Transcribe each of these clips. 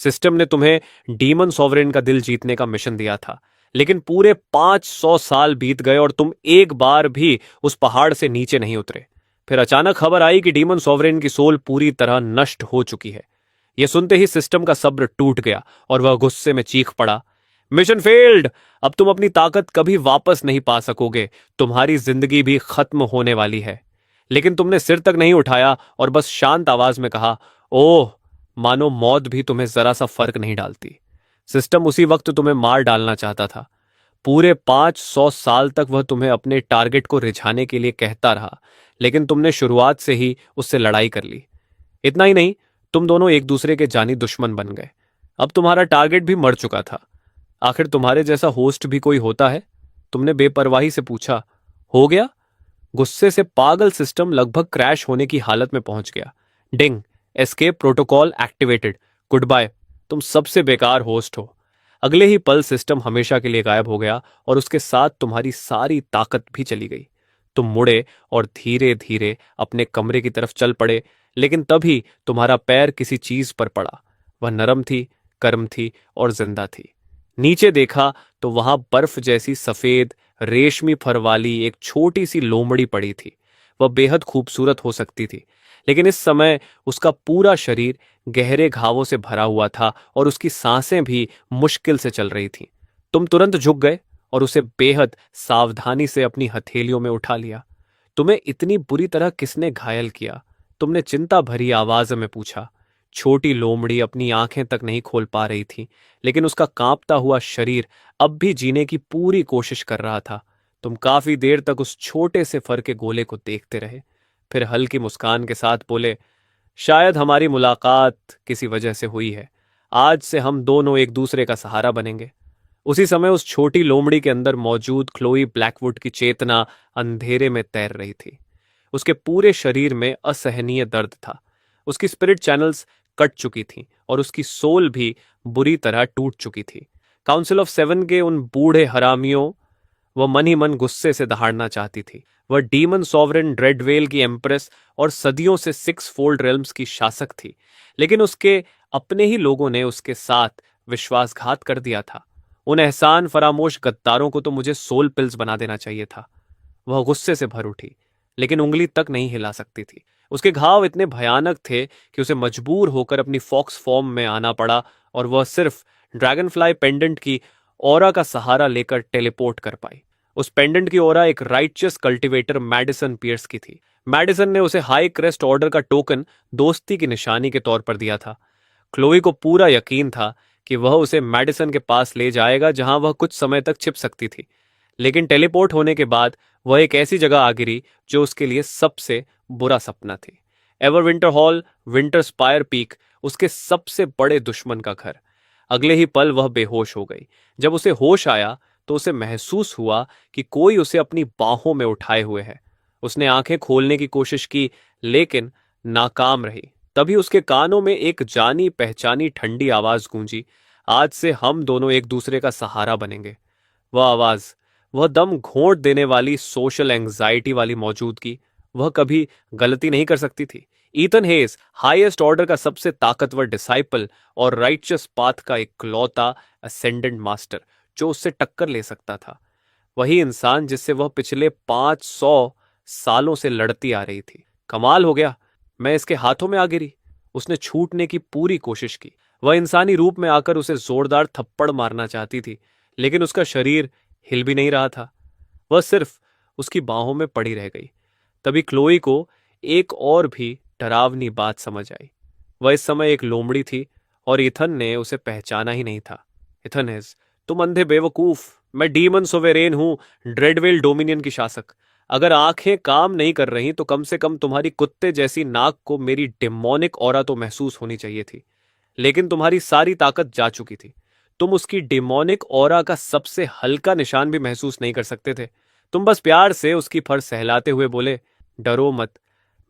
System ने तुम्हें demon sovereign का दिल जीतने का मिशन दिया था, लेकिन पूरे 500 साल बीत गए और तुम एक बार भी उस पहाड़ से नीचे नहीं उतरे। फिर अचानक खबर आई कि डीमन सॉवरेन की सोल पूरी तरह नष्ट हो चुकी है। यह सुनते ही सिस्टम का सब्र टूट गया और वह गुस्से में चीख पड़ा, मिशन फेल्ड। अब तुम अपनी ताकत कभी वापस नहीं पा सकोगे, तुम्हारी जिंदगी भी खत्म होने वाली है। लेकिन तुमने सिर तक नहीं उठाया और बस शांत आवाज में कहा, ओह, मानो मौत भी तुम्हें जरा सा फर्क नहीं डालती। सिस्टम उसी वक्त तुम्हें मार डालना चाहता था। पूरे 500 साल तक वह तुम्हें अपने टारगेट को रिझाने के लिए कहता रहा, लेकिन तुमने शुरुआत से ही उससे लड़ाई कर ली। इतना ही नहीं, तुम दोनों एक दूसरे के जानी दुश्मन बन गए। अब तुम्हारा टारगेट भी मर चुका था। आखिर तुम्हारे जैसा होस्ट भी कोई होता है? तुमने बेपरवाही से पूछा। हो गया? गुस्से से पागल सिस्टम लगभग क्रैश होने की हालत में पहुंच गया। Ding, escape protocol activated. Good bye, तुम सबसे बेकार होस्ट हो। अगले ही पल सिस्टम हमेशा के लिए गायब हो गया और उसके साथ तुम्हारी सारी ताकत भी चली गई। तुम मुड़े और धीरे धीरे अपने कमरे की तरफ चल पड़े, लेकिन तभी तुम्हारा पैर किसी चीज पर पड़ा। वह नरम थी, गर्म थी और जिंदा थी। नीचे देखा तो वहां बर्फ जैसी सफेद रेशमी फर वाली एक छोटी सी लोमड़ी पड़ी थी। वह बेहद खूबसूरत हो सकती थी, लेकिन इस समय उसका पूरा शरीर गहरे घावों से भरा हुआ था और उसकी सांसें भी मुश्किल से चल रही थीं। तुम तुरंत झुक गए और उसे बेहद सावधानी से अपनी हथेलियों में उठा लिया। तुम्हें इतनी बुरी तरह किसने घायल किया? तुमने चिंता भरी आवाज में पूछा। छोटी लोमड़ी अपनी आंखें तक नहीं खोल पा रही थी, लेकिन उसका कांपता हुआ शरीर अब भी जीने की पूरी कोशिश कर रहा था। तुम काफी देर तक उस छोटे से फर के गोले को देखते रहे, फिर हल्की मुस्कान के साथ बोले, शायद हमारी मुलाकात किसी वजह से हुई है। आज से हम दोनों एक दूसरे का सहारा बनेंगे। उसी समय उस छोटी लोमड़ी के अंदर मौजूद क्लोई ब्लैकवुड की चेतना अंधेरे में तैर रही थी। उसके पूरे शरीर में असहनीय दर्द था। उसकी स्पिरिट चैनल्स कट चुकी थीं और उसकी सोल भी बुरी तरह टूट चुकी थी। काउंसिल ऑफ सेवन के उन बूढ़े हरामियों, वह मन ही मन गुस्से से दहाड़ना चाहती थी। वह डीमन सॉवरेन ड्रेडवेल की एम्प्रेस और सदियों से सिक्स फोल्ड रेल्म्स की शासक थी, लेकिन उसके अपने ही लोगों ने उसके साथ विश्वासघात कर दिया था। उन एहसान फरामोश गद्दारों को तो मुझे सोल पिल्स बना देना चाहिए था। वह गुस्से से भर उठी, लेकिन उंगली तक नहीं हिला सकती थी। उसके घाव इतने भयानक थे कि उसे मजबूर होकर अपनी फॉक्स फॉर्म में आना पड़ा और वह सिर्फ ड्रैगनफ्लाई पेंडेंट की ऑरा का सहारा लेकर टेलीपोर्ट कर पाई। उस पेंडेंट की ऑरा एक राइचियस कल्टीवेटर मैडिसन पियर्स की थी। मैडिसन ने उसे हाई क्रेस्ट ऑर्डर का टोकन दोस्ती की निशानी के तौर पर दिया था। क्लोई को पूरा यकीन था कि वह उसे मैडिसन के पास ले जाएगा जहां वह कुछ समय तक छिप सकती थी, लेकिन टेलीपोर्ट होने के बाद वह एक ऐसी जगह आ गिरी जो उसके लिए सबसे बुरा सपना थी। एवरविंटर हॉल, विंटर स्पायर पीक, उसके सबसे बड़े दुश्मन का घर। अगले ही पल वह बेहोश हो गई। जब उसे होश आया तो उसे महसूस हुआ कि कोई उसे अपनी बाहों में उठाए हुए है। उसने आंखें खोलने की कोशिश की, लेकिन नाकाम रही। तभी उसके कानों में एक जानी पहचानी ठंडी आवाज गूंजी, आज से हम दोनों एक दूसरे का सहारा बनेंगे। वह आवाज, वह दम घोंट देने वाली सोशल एंग्जाइटी वाली मौजूदगी, वह कभी गलती नहीं कर सकती थी। ईथन हेस, हाईएस्ट ऑर्डर का सबसे ताकतवर डिसाइपल और राइचस पाथ का इकलौता असेंडेंट मास्टर जो उससे टक्कर ले सकता था। वही इंसान जिससे वह पिछले 500 सालों से लड़ती आ रही थी। कमाल हो गया, मैं इसके हाथों में आ गिरी। उसने छूटने की पूरी कोशिश की। वह इंसानी रूप में आकर उसे जोरदार थप्पड़ मारना चाहती थी, लेकिन उसका शरीर हिल भी नहीं रहा था। वह सिर्फ उसकी बाहों में पड़ी रह गई। तभी क्लोई को एक और भी डरावनी बात समझ आई। वह इस समय एक लोमड़ी थी और इथन ने उसे पहचाना ही नहीं था। इथनहेस, तुम अंधे बेवकूफ, मैं डीमन सोवेरेन हूं, ड्रेडवेल डोमिनियन की शासक। अगर आंखें काम नहीं कर रही तो कम से कम तुम्हारी कुत्ते जैसी नाक को मेरी डेमोनिक ऑरा तो महसूस होनी चाहिए थी, लेकिन तुम्हारी सारी ताकत जा चुकी थी। तुम उसकी डेमोनिक ऑरा का सबसे हल्का निशान भी महसूस नहीं कर सकते थे। तुम बस प्यार से उसकी फर सहलाते हुए बोले, डरो मत,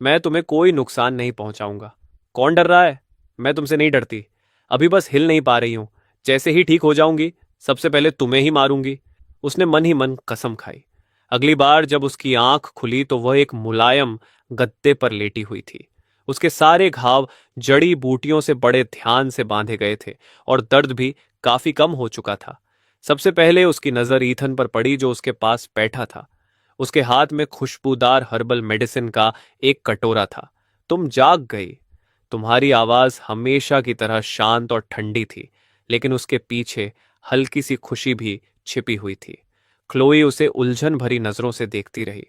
मैं तुम्हें कोई नुकसान नहीं पहुंचाऊंगा। कौन डर रहा है? मैं तुमसे नहीं डरती, अभी बस हिल नहीं पा रही हूं। जैसे ही ठीक हो जाऊंगी सबसे पहले तुम्हें ही मारूंगी। उसने मन ही मन कसम खाई। अगली बार जब उसकी आंख खुली तो वह एक मुलायम गद्दे पर लेटी हुई थी। उसके सारे घाव जड़ी बूटियों से बड़े ध्यान से बांधे गए थे और दर्द भी काफी कम हो चुका था। सबसे पहले उसकी नजर ईथन पर पड़ी जो उसके पास बैठा था। उसके हाथ में खुशबूदार हर्बल मेडिसिन का एक कटोरा था। तुम जाग गई। तुम्हारी आवाज हमेशा की तरह शांत और ठंडी थी, लेकिन उसके पीछे हल्की सी खुशी भी छिपी हुई थी। क्लोई उसे उलझन भरी नजरों से देखती रही।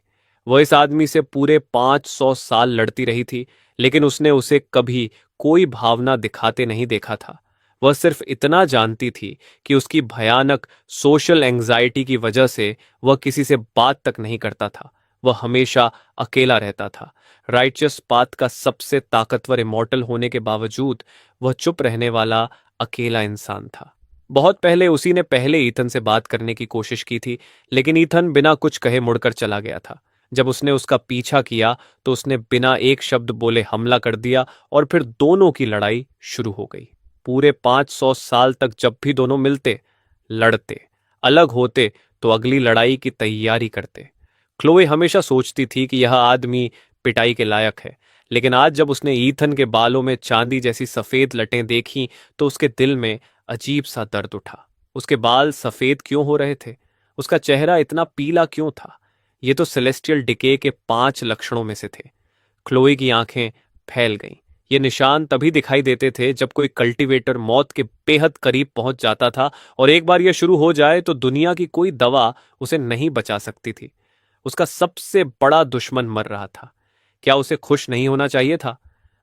वह इस आदमी से पूरे 500 साल लड़ती रही थी, लेकिन उसने उसे कभी कोई भावना दिखाते नहीं देखा था। वह सिर्फ इतना जानती थी कि उसकी भयानक सोशल एंग्जाइटी की वजह से वह किसी से बात तक नहीं करता था। वह हमेशा अकेला रहता था। राइचस पाथ का सबसे ताकतवर इमॉर्टल होने के बावजूद वह चुप रहने वाला अकेला इंसान था। बहुत पहले उसी ने पहले ईथन से बात करने की कोशिश की थी, लेकिन ईथन बिना कुछ कहे मुड़कर चला गया था। जब उसने उसका पीछा किया तो उसने बिना एक शब्द बोले हमला कर दिया और फिर दोनों की लड़ाई शुरू हो गई। पूरे 500 साल तक जब भी दोनों मिलते, लड़ते, अलग होते तो अगली लड़ाई की तैयारी करते। क्लोए हमेशा सोचती थी कि यह आदमी पिटाई के लायक है, लेकिन आज जब उसने ईथन के बालों में चांदी जैसी सफेद लटें देखी तो उसके दिल में अजीब सा दर्द उठा। उसके बाल सफेद क्यों हो रहे थे? उसका चेहरा इतना पीला क्यों था? ये तो सेलेस्टियल डिके के 5 लक्षणों में से थे। क्लोई की आंखें फैल गईं। ये निशान तभी दिखाई देते थे जब कोई कल्टीवेटर मौत के बेहद करीब पहुंच जाता था, और एक बार यह शुरू हो जाए तो दुनिया की कोई दवा उसे नहीं बचा सकती थी। उसका सबसे बड़ा दुश्मन मर रहा था। क्या उसे खुश नहीं होना चाहिए था?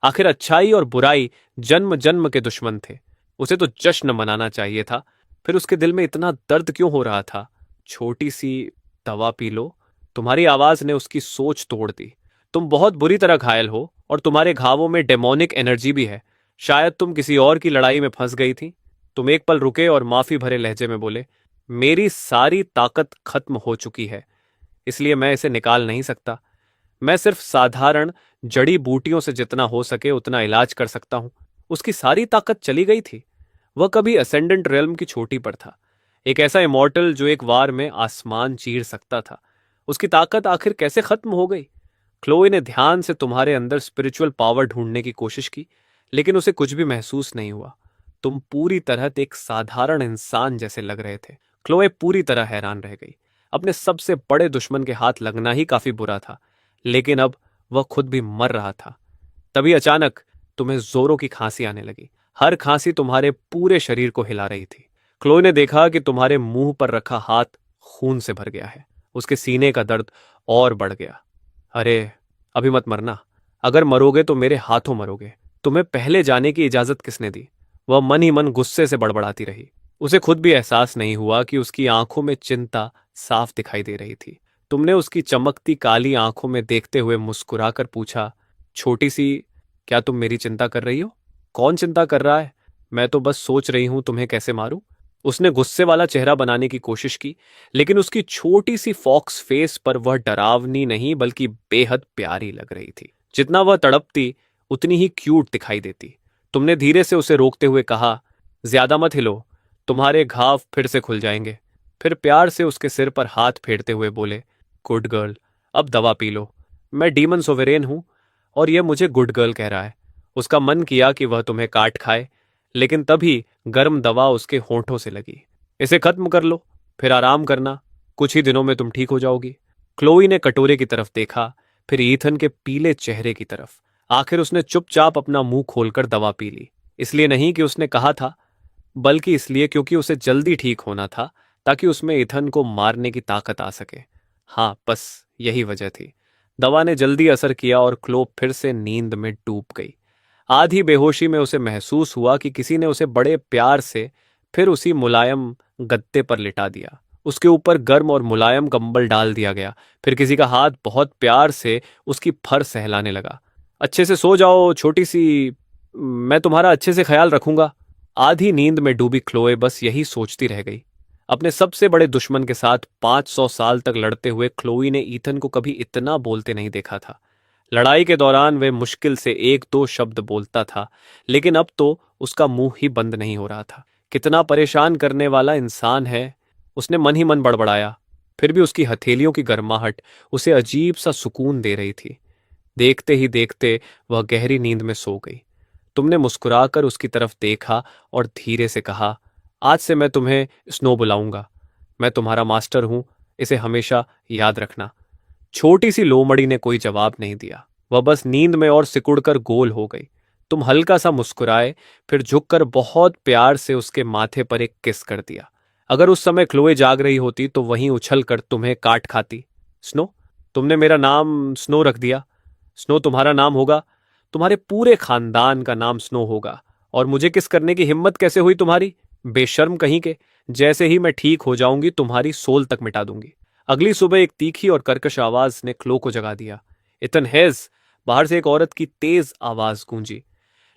आखिर अच्छाई और बुराई जन्म जन्म के दुश्मन थे। उसे तो जश्न मनाना चाहिए था। फिर उसके दिल में इतना दर्द क्यों हो रहा था? छोटी सी दवा पी लो। तुम्हारी आवाज ने उसकी सोच तोड़ दी। तुम बहुत बुरी तरह घायल हो और तुम्हारे घावों में डेमोनिक एनर्जी भी है। शायद तुम किसी और की लड़ाई में फंस गई थी। तुम एक पल रुके और माफी भरे लहजे में बोले, मेरी सारी ताकत खत्म हो चुकी है, इसलिए मैं इसे निकाल नहीं सकता। मैं सिर्फ साधारण जड़ी बूटियों से जितना हो सके उतना इलाज कर सकता हूं। उसकी सारी ताकत चली गई थी। वह कभी असेंडेंट रेल्म की चोटी पर था, एक ऐसा इमॉर्टल जो एक वार में आसमान चीर सकता था। उसकी ताकत आखिर कैसे खत्म हो गई? क्लोई ने ध्यान से तुम्हारे अंदर स्पिरिचुअल पावर ढूंढने की कोशिश की, लेकिन उसे कुछ भी महसूस नहीं हुआ। तुम पूरी तरह एक साधारण इंसान जैसे लग रहे थे। क्लोए पूरी तरह हैरान रह गई। अपने सबसे बड़े दुश्मन के हाथ लगना ही काफी बुरा था, लेकिन अब वह खुद भी मर रहा था। तभी अचानक तुम्हें जोरों की खांसी आने लगी। हर खांसी तुम्हारे पूरे शरीर को हिला रही थी। क्लोई ने देखा कि तुम्हारे मुंह पर रखा हाथ खून से भर गया है। उसके सीने का दर्द और बढ़ गया। अरे, अभी मत मरना। अगर मरोगे तो मेरे हाथों मरोगे। तुम्हें पहले जाने की इजाजत किसने दी? वह मन ही मन गुस्से से बड़बड़ाती रही। उसे खुद भी एहसास नहीं हुआ कि उसकी आंखों में चिंता साफ दिखाई दे रही थी। तुमने उसकी चमकती काली आंखों में देखते हुए मुस्कुराकर पूछा, छोटी सी, क्या तुम मेरी चिंता कर रही हो? कौन चिंता कर रहा है? मैं तो बस सोच रही हूं तुम्हें कैसे मारूं। उसने गुस्से वाला चेहरा बनाने की कोशिश की, लेकिन उसकी छोटी सी फॉक्स फेस पर वह डरावनी नहीं बल्कि बेहद प्यारी लग रही थी। जितना वह तड़पती उतनी ही क्यूट दिखाई देती। तुमने धीरे से उसे रोकते हुए कहा, ज्यादा मत हिलो, तुम्हारे घाव फिर से खुल जाएंगे। फिर प्यार से उसके सिर पर हाथ फेरते हुए बोले, गुड गर्ल, अब दवा पी लो। मैं डीमन सोवेरेन हूं और यह मुझे गुड गर्ल कह रहा है। उसका मन किया कि वह तुम्हें काट खाए, लेकिन तभी गर्म दवा उसके होंठों से लगी। इसे खत्म कर लो, फिर आराम करना। कुछ ही दिनों में तुम ठीक हो जाओगी। क्लोई ने कटोरे की तरफ देखा, फिर ईथन के पीले चेहरे की तरफ। आखिर उसने चुपचाप अपना मुंह खोलकर दवा पी ली। इसलिए नहीं कि उसने कहा था, बल्कि इसलिए क्योंकि उसे जल्दी ठीक होना था, ताकि उसमें ईथन को मारने की ताकत आ सके। हाँ, बस यही वजह थी। दवा ने जल्दी असर किया और क्लो फिर से नींद में डूब गई। आधी बेहोशी में उसे महसूस हुआ कि किसी ने उसे बड़े प्यार से फिर उसी मुलायम गद्दे पर लिटा दिया। उसके ऊपर गर्म और मुलायम कंबल डाल दिया गया। फिर किसी का हाथ बहुत प्यार से उसकी फर सहलाने लगा। अच्छे से सो जाओ छोटी सी, मैं तुम्हारा अच्छे से ख्याल रखूंगा। आधी नींद में डूबी क्लोए बस यही सोचती रह गई। अपने सबसे बड़े दुश्मन के साथ 500 साल तक लड़ते हुए क्लोई ने ईथन को कभी इतना बोलते नहीं देखा था। लड़ाई के दौरान वह मुश्किल से 1-2 शब्द बोलता था, लेकिन अब तो उसका मुंह ही बंद नहीं हो रहा था। कितना परेशान करने वाला इंसान है, उसने मन ही मन बड़बड़ाया। फिर भी उसकी हथेलियों की गर्माहट उसे अजीब सा सुकून दे रही थी। देखते ही देखते वह गहरी नींद में सो गई। तुमने मुस्कुराकर उसकी तरफ देखा और धीरे से कहा, आज से मैं तुम्हें स्नो बुलाऊंगा। मैं तुम्हारा मास्टर हूं, इसे हमेशा याद रखना। छोटी सी लोमड़ी ने कोई जवाब नहीं दिया। वह बस नींद में और सिकुड़कर गोल हो गई। तुम हल्का सा मुस्कुराए, फिर झुककर बहुत प्यार से उसके माथे पर एक किस कर दिया। अगर उस समय क्लोए जाग रही होती तो वहीं उछल कर तुम्हें काट खाती। स्नो, तुमने मेरा नाम स्नो रख दिया। स्नो तुम्हारा नाम होगा, तुम्हारे पूरे खानदान का नाम स्नो होगा। और मुझे किस करने की हिम्मत कैसे हुई तुम्हारी? बेशर्म कहीं के। जैसे ही मैं ठीक हो जाऊंगी तुम्हारी सोल तक मिटा दूंगी। अगली सुबह एक तीखी और कर्कश आवाज ने क्लो को जगा दिया। इतन हेज! बाहर से एक औरत की तेज आवाज गूंजी।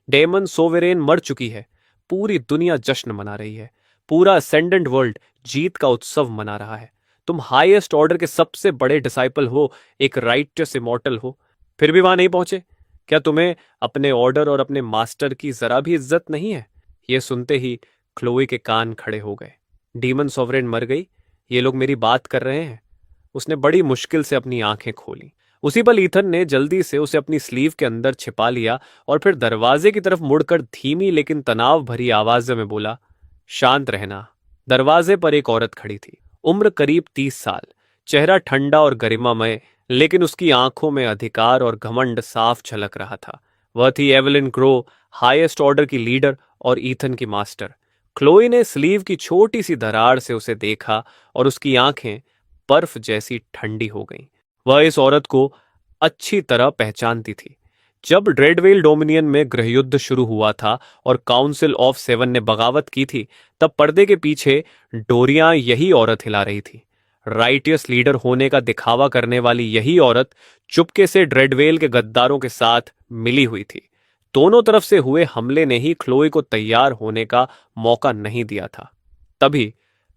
डेमन सोवेरेन मर चुकी है। पूरी दुनिया जश्न मना रही है। पूरा असेंडेंट वर्ल्ड जीत का उत्सव मना रहा है। तुम हाईएस्ट ऑर्डर के सबसे बड़े डिसाइपल हो, एक राइटियस इमॉर्टल हो, फिर भी वहां नहीं पहुंचे। क्या तुम्हें अपने ऑर्डर और अपने मास्टर की जरा भी इज्जत नहीं है? यह सुनते ही क्लोई के कान खड़े हो गए। डीमन सॉवरेन मर गई, ये लोग मेरी बात कर रहे हैं। उसने बड़ी मुश्किल से अपनी आंखें खोली। उसी पल ईथन ने जल्दी से उसे अपनी स्लीव के अंदर छिपा लिया और फिर दरवाजे की तरफ मुड़कर धीमी लेकिन तनाव भरी आवाज में बोला, शांत रहना। दरवाजे पर एक औरत खड़ी थी। उम्र करीब 30 साल, चेहरा ठंडा और गरिमामय, लेकिन उसकी आंखों में अधिकार और घमंड साफ झलक रहा था। वह थी एवेलिन ग्रो, हाईएस्ट ऑर्डर की लीडर और ईथन की मास्टर। क्लोई ने स्लीव की छोटी सी दरार से उसे देखा और उसकी आंखें बर्फ जैसी ठंडी हो गईं। वह इस औरत को अच्छी तरह पहचानती थी। जब ड्रेडवेल डोमिनियन में गृहयुद्ध शुरू हुआ था और काउंसिल ऑफ सेवन ने बगावत की थी, तब पर्दे के पीछे डोरियां यही औरत हिला रही थी। राइटियस लीडर होने का दिखावा करने वाली यही औरत चुपके से ड्रेडवेल के गद्दारों के साथ मिली हुई थी। दोनों तरफ से हुए हमले ने ही क्लोई को तैयार होने का मौका नहीं दिया था। तभी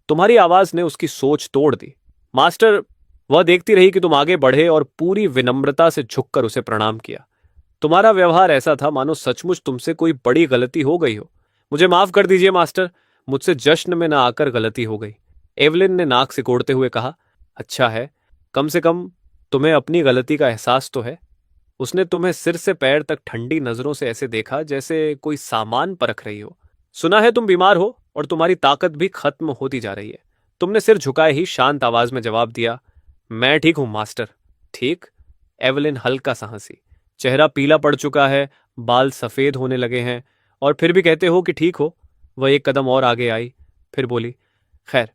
तुम्हारी आवाज ने उसकी सोच तोड़ दी। मास्टर! वह देखती रही कि तुम आगे बढ़े और पूरी विनम्रता से झुककर उसे प्रणाम किया। तुम्हारा व्यवहार ऐसा था मानो सचमुच तुमसे कोई बड़ी गलती हो गई हो। मुझे माफ कर दीजिए मास्टर, मुझसे जश्न में न आकर गलती हो गई। एवलिन ने नाक सिकोड़ते हुए कहा। अच्छा है, कम से कम तुम्हें अपनी गलती का एहसास तो है। उसने तुम्हें सिर से पैर तक ठंडी नजरों से ऐसे देखा जैसे कोई सामान परख रही हो। सुना है तुम बीमार हो और तुम्हारी ताकत भी खत्म होती जा रही है। तुमने सिर झुकाए ही शांत आवाज में जवाब दिया, मैं ठीक हूं मास्टर। ठीक? एवलिन हल्का सा हंसी। चेहरा पीला पड़ चुका है, बाल सफेद होने लगे हैं, और फिर भी कहते हो कि ठीक हो? वह एक कदम और आगे आई, फिर बोली, खैर,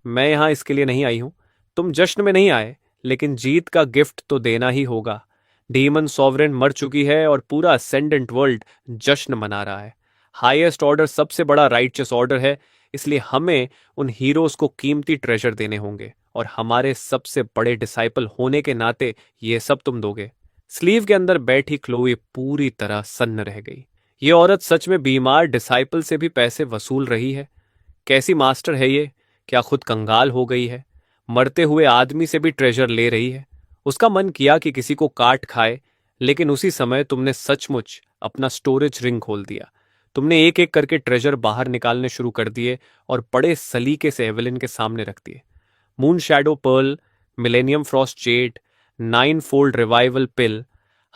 मैं यहां इसके लिए नहीं आई हूं। तुम जश्न में नहीं आए, लेकिन जीत का गिफ्ट तो देना ही होगा। डीमन सॉवरेन मर चुकी है और पूरा असेंडेंट वर्ल्ड जश्न मना रहा है। हाईएस्ट ऑर्डर सबसे बड़ा राइटियस ऑर्डर है, इसलिए हमें उन हीरोज को कीमती ट्रेजर देने होंगे, और हमारे सबसे बड़े डिसाइपल होने के नाते ये सब तुम दोगे। स्लीव के अंदर बैठी क्लोई पूरी तरह सन्न रह गई। ये औरत सच में बीमार डिसाइपल से भी पैसे वसूल रही है। कैसी मास्टर है ये? क्या खुद कंगाल हो गई है? मरते हुए आदमी से भी ट्रेजर ले रही है। उसका मन किया कि किसी को काट खाए, लेकिन उसी समय तुमने सचमुच अपना स्टोरेज रिंग खोल दिया। तुमने एक एक करके ट्रेजर बाहर निकालने शुरू कर दिए और बड़े सलीके से एवेलिन के सामने रख दिए। Moon shadow pearl, millennium frost jade, 9 fold revival pill,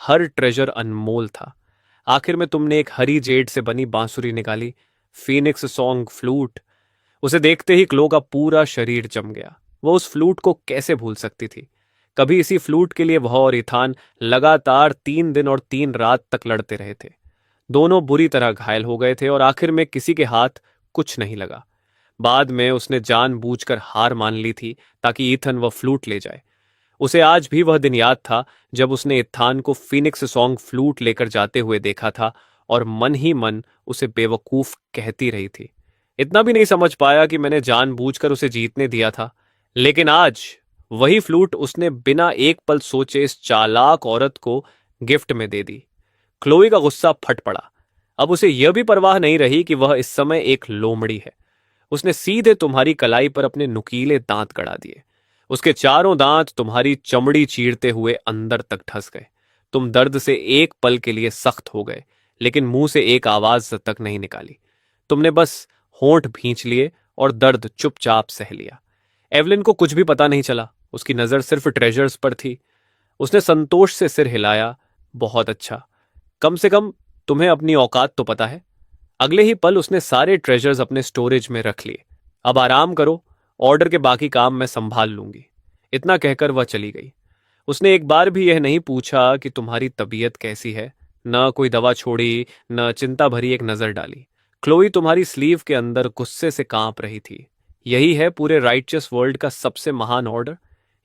हर ट्रेजर अनमोल था। आखिर में तुमने एक हरी जेड से बनी बांसुरी निकाली, फीनिक्स सॉन्ग फ्लूट। उसे देखते ही क्लो का पूरा शरीर जम गया। वह उस फ्लूट को कैसे भूल सकती थी? कभी इसी फ्लूट के लिए वह और इथान लगातार 3 दिन और 3 रात तक लड़ते रहे थे। दोनों बुरी तरह घायल हो गए थे और आखिर में किसी के हाथ कुछ नहीं लगा। बाद में उसने जानबूझकर हार मान ली थी ताकि ईथन वह फ्लूट ले जाए। उसे आज भी वह दिन याद था जब उसने इथान को फीनिक्स सॉन्ग फ्लूट लेकर जाते हुए देखा था और मन ही मन उसे बेवकूफ कहती रही थी। इतना भी नहीं समझ पाया कि मैंने जानबूझकर उसे जीतने दिया था। लेकिन आज वही फ्लूट उसने बिना एक पल सोचे इस चालाक औरत को गिफ्ट में दे दी। क्लोई का गुस्सा फट पड़ा। अब उसे यह भी परवाह नहीं रही कि वह इस समय एक लोमड़ी है। उसने सीधे तुम्हारी कलाई पर अपने नुकीले दांत गड़ा दिए। उसके चारों दांत तुम्हारी चमड़ी चीरते हुए अंदर तक धंस गए। तुम दर्द से एक पल के लिए सख्त हो गए, लेकिन मुंह से एक आवाज तक नहीं निकाली। तुमने बस होंठ भींच लिए और दर्द चुपचाप सह लिया। एवलिन को कुछ भी पता नहीं चला। उसकी नजर सिर्फ ट्रेजर्स पर थी। उसने संतोष से सिर हिलाया, बहुत अच्छा, कम से कम तुम्हें अपनी औकात तो पता है। अगले ही पल उसने सारे ट्रेजर्स अपने स्टोरेज में रख लिए। अब आराम करो, ऑर्डर के बाकी काम मैं संभाल लूंगी। इतना कहकर वह चली गई। उसने एक बार भी यह नहीं पूछा कि तुम्हारी तबीयत कैसी है, न कोई दवा छोड़ी, न चिंता भरी एक नजर डाली। क्लोई तुम्हारी स्लीव के अंदर गुस्से से कांप रही थी। यही है पूरे राइचस वर्ल्ड का सबसे महान ऑर्डर,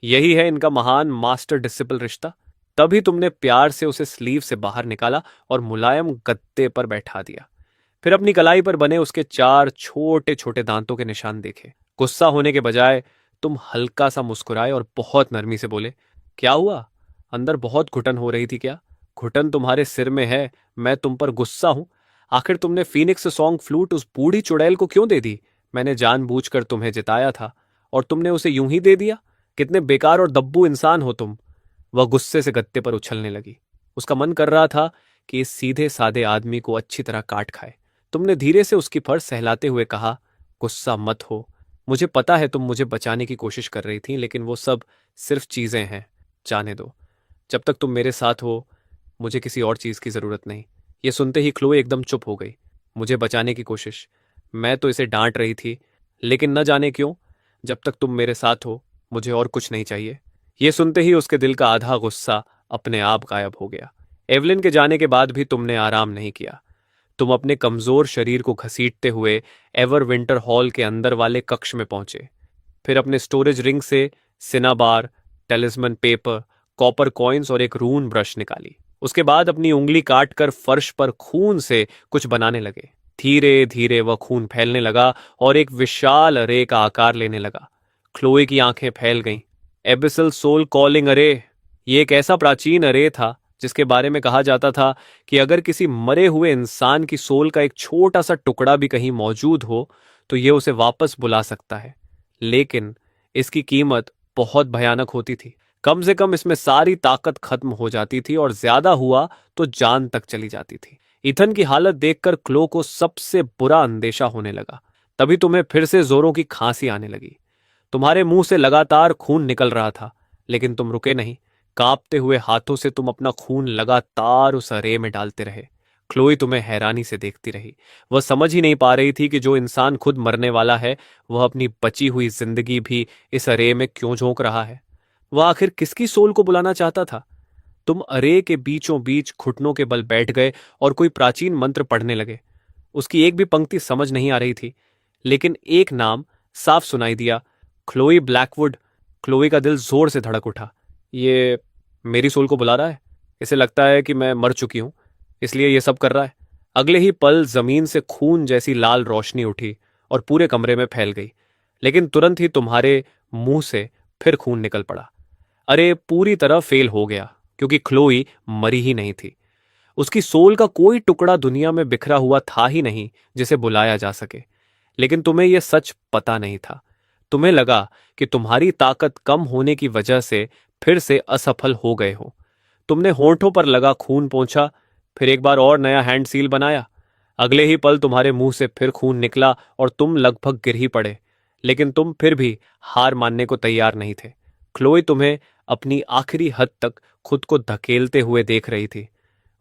यही है इनका महान मास्टर डिसिपल रिश्ता। तभी तुमने प्यार से उसे स्लीव से बाहर निकाला और मुलायम गद्दे पर बैठा दिया। फिर अपनी कलाई पर बने उसके चार छोटे छोटे दांतों के निशान देखे। गुस्सा होने के बजाय तुम हल्का सा मुस्कुराए और बहुत नरमी से बोले, क्या हुआ? अंदर बहुत घुटन हो रही थी क्या? घुटन तुम्हारे सिर में है, मैं तुम पर गुस्सा हूं। आखिर तुमने फीनिक्स सॉन्ग फ्लूट उस बूढ़ी चुड़ैल को क्यों दे दी? मैंने जानबूझकर तुम्हें जिताया था और तुमने उसे यूं ही दे दिया। कितने बेकार और दब्बू इंसान हो तुम। वह गुस्से से गत्ते पर उछलने लगी। उसका मन कर रहा था कि इस सीधे साधे आदमी को अच्छी तरह काट खाए। तुमने धीरे से उसकी फर सहलाते हुए कहा, गुस्सा मत हो। मुझे पता है तुम मुझे बचाने की कोशिश कर रही थी, लेकिन वो सब सिर्फ चीजें हैं। जाने दो। जब तक तुम मेरे साथ हो, मुझे किसी और चीज की जरूरत नहीं। ये सुनते ही क्लोए एकदम चुप हो गई। मुझे बचाने की कोशिश? मैं तो इसे डांट रही थी, लेकिन न जाने क्यों, जब तक तुम मेरे साथ हो, मुझे और कुछ नहीं चाहिए। ये सुनते ही उसके दिल का आधा गुस्सा अपने आप गायब हो गया। एवलिन के जाने के बाद भी तुमने आराम नहीं किया। तुम अपने कमजोर शरीर को घसीटते हुए एवर विंटर हॉल के अंदर वाले कक्ष में पहुंचे। फिर अपने स्टोरेज रिंग से सिनाबार, टेलिस्मन पेपर, कॉपर कॉइन्स और एक रून ब्रश निकाली। उसके बाद अपनी उंगली काटकर फर्श पर खून से कुछ बनाने लगे। धीरे धीरे वह खून फैलने लगा और एक विशाल अरे का आकार लेने लगा। क्लोए की आंखें फैल गईं। एबिसल सोल कॉलिंग अरे! ये एक ऐसा प्राचीन अरे था जिसके बारे में कहा जाता था कि अगर किसी मरे हुए इंसान की सोल का एक छोटा सा टुकड़ा भी कहीं मौजूद हो तो ये उसे वापस बुला सकता है। लेकिन इसकी कीमत बहुत भयानक होती थी। कम से कम इसमें सारी ताकत खत्म हो जाती थी और ज्यादा हुआ तो जान तक चली जाती थी। इथन की हालत देखकर क्लो को सबसे बुरा अंदेशा होने लगा। तभी तुम्हें फिर से जोरों की खांसी आने लगी। तुम्हारे मुंह से लगातार खून निकल रहा था, लेकिन तुम रुके नहीं। कांपते हुए हाथों से तुम अपना खून लगातार उस अरे में डालते रहे। क्लोई तुम्हें हैरानी से देखती रही। वह समझ ही नहीं पा रही थी कि जो इंसान खुद मरने वाला है, वह अपनी बची हुई जिंदगी भी इस अरे में क्यों झोंक रहा है। वह आखिर किसकी सोल को बुलाना चाहता था? तुम अरे के बीचों बीच घुटनों के बल बैठ गए और कोई प्राचीन मंत्र पढ़ने लगे। उसकी एक भी पंक्ति समझ नहीं आ रही थी, लेकिन एक नाम साफ सुनाई दिया, क्लोई ब्लैकवुड। क्लोई का दिल जोर से धड़क उठा। ये मेरी सोल को बुला रहा है। इसे लगता है कि मैं मर चुकी हूं, इसलिए ये सब कर रहा है। अगले ही पल जमीन से खून जैसी लाल रोशनी उठी और पूरे कमरे में फैल गई। लेकिन तुरंत ही तुम्हारे मुंह से फिर खून निकल पड़ा। अरे पूरी तरह फेल हो गया, क्योंकि क्लोई मरी ही नहीं थी। उसकी सोल का कोई टुकड़ा दुनिया में बिखरा हुआ था ही नहीं जिसे बुलाया जा सके। लेकिन तुम्हें यह सच पता नहीं था। तुम्हें लगा कि तुम्हारी ताकत कम होने की वजह से फिर से असफल हो गए हो। तुमने होंठों पर लगा खून पोंछा, फिर एक बार और नया हैंड सील बनाया। अगले ही पल तुम्हारे मुंह से फिर खून निकला और तुम लगभग गिर ही पड़े। लेकिन तुम फिर भी हार मानने को तैयार नहीं थे। क्लोई तुम्हें अपनी आखिरी हद तक खुद को धकेलते हुए देख रही थी।